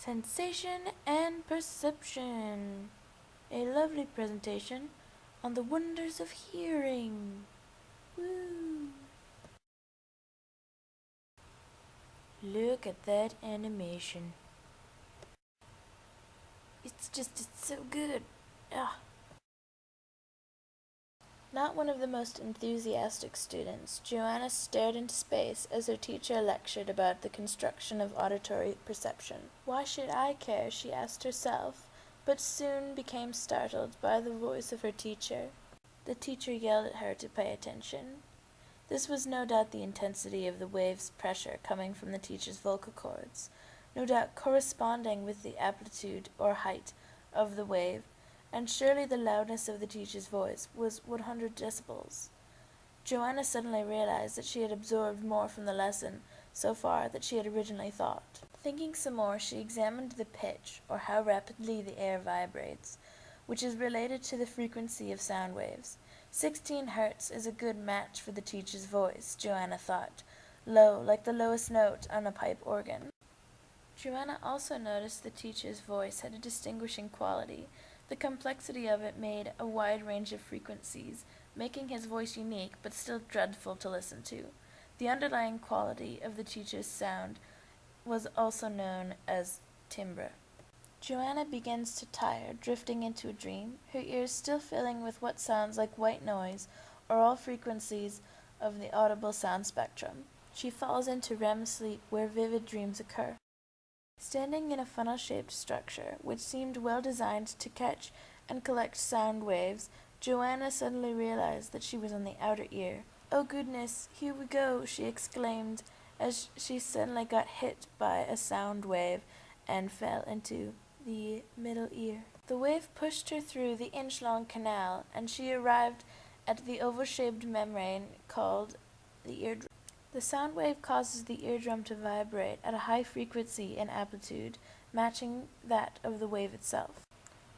Sensation and perception. A lovely presentation on the wonders of hearing. Woo! Look at that animation. It's so good. Ah. Not one of the most enthusiastic students, Joanna stared into space as her teacher lectured about the construction of auditory perception. Why should I care, she asked herself, but soon became startled by the voice of her teacher. The teacher yelled at her to pay attention. This was no doubt the intensity of the wave's pressure coming from the teacher's vocal cords, no doubt corresponding with the amplitude or height of the wave, and surely the loudness of the teacher's voice was 100 decibels. Joanna suddenly realized that she had absorbed more from the lesson so far than she had originally thought. Thinking some more, she examined the pitch, or how rapidly the air vibrates, which is related to the frequency of sound waves. 16 hertz is a good match for the teacher's voice, Joanna thought, low, like the lowest note on a pipe organ. Joanna also noticed the teacher's voice had a distinguishing quality. The complexity of it made a wide range of frequencies, making his voice unique but still dreadful to listen to. The underlying quality of the teacher's sound was also known as timbre. Joanna begins to tire, drifting into a dream, her ears still filling with what sounds like white noise or all frequencies of the audible sound spectrum. She falls into REM sleep where vivid dreams occur. Standing in a funnel-shaped structure, which seemed well designed to catch and collect sound waves, Joanna suddenly realized that she was on the outer ear. "Oh goodness, here we go," she exclaimed as she suddenly got hit by a sound wave and fell into the middle ear. The wave pushed her through the inch-long canal, and she arrived at the oval-shaped membrane called the eardrum. The sound wave causes the eardrum to vibrate at a high frequency and amplitude, matching that of the wave itself.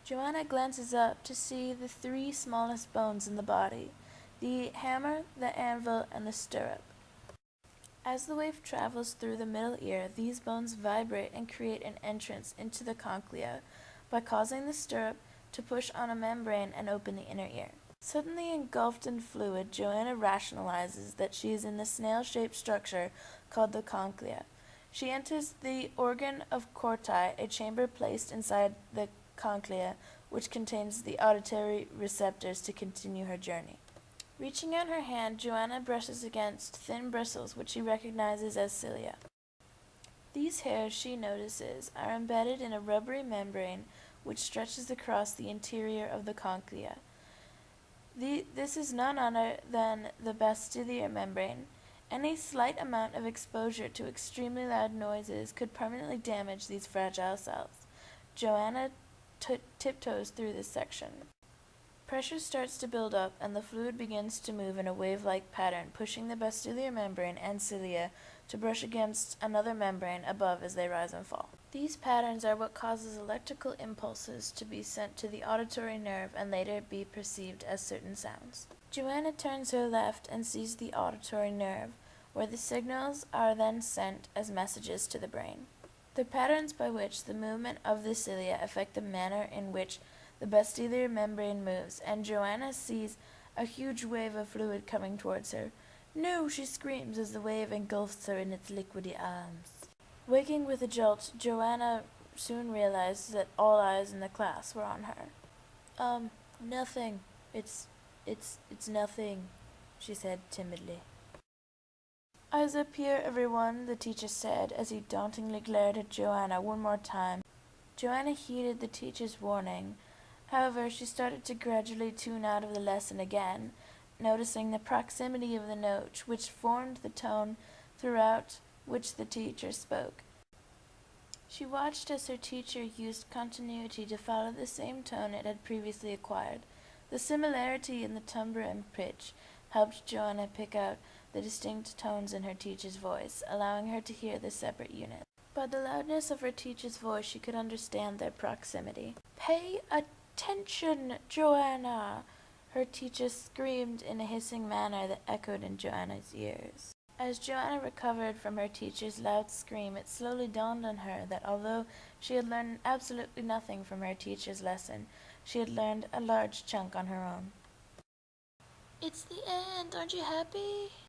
Joanna glances up to see the 3 smallest bones in the body, the hammer, the anvil, and the stirrup. As the wave travels through the middle ear, these bones vibrate and create an entrance into the cochlea by causing the stirrup to push on a membrane and open the inner ear. Suddenly engulfed in fluid, Joanna rationalizes that she is in the snail-shaped structure called the cochlea. She enters the organ of Corti, a chamber placed inside the cochlea, which contains the auditory receptors to continue her journey. Reaching out her hand, Joanna brushes against thin bristles which she recognizes as cilia. These hairs, she notices, are embedded in a rubbery membrane which stretches across the interior of the cochlea. This is none other than the basilar membrane. Any slight amount of exposure to extremely loud noises could permanently damage these fragile cells. Joanna tiptoes through this section. Pressure starts to build up, and the fluid begins to move in a wave-like pattern, pushing the basilar membrane and cilia to brush against another membrane above as they rise and fall. These patterns are what causes electrical impulses to be sent to the auditory nerve and later be perceived as certain sounds. Joanna turns her left and sees the auditory nerve, where the signals are then sent as messages to the brain. The patterns by which the movement of the cilia affect the manner in which the basilar membrane moves, and Joanna sees a huge wave of fluid coming towards her. "No!" she screams as the wave engulfs her in its liquidy arms. Waking with a jolt, Joanna soon realized that all eyes in the class were on her. Nothing. It's nothing," she said timidly. "Eyes up here, everyone," the teacher said as he dauntingly glared at Joanna one more time. Joanna heeded the teacher's warning. However, she started to gradually tune out of the lesson again, noticing the proximity of the note which formed the tone throughout which the teacher spoke. She watched as her teacher used continuity to follow the same tone it had previously acquired. The similarity in the timbre and pitch helped Joanna pick out the distinct tones in her teacher's voice, allowing her to hear the separate units. By the loudness of her teacher's voice, she could understand their proximity. "Pay attention, Joanna!" her teacher screamed in a hissing manner that echoed in Joanna's ears. As Joanna recovered from her teacher's loud scream, it slowly dawned on her that although she had learned absolutely nothing from her teacher's lesson, she had learned a large chunk on her own. "It's the end. Aren't you happy?"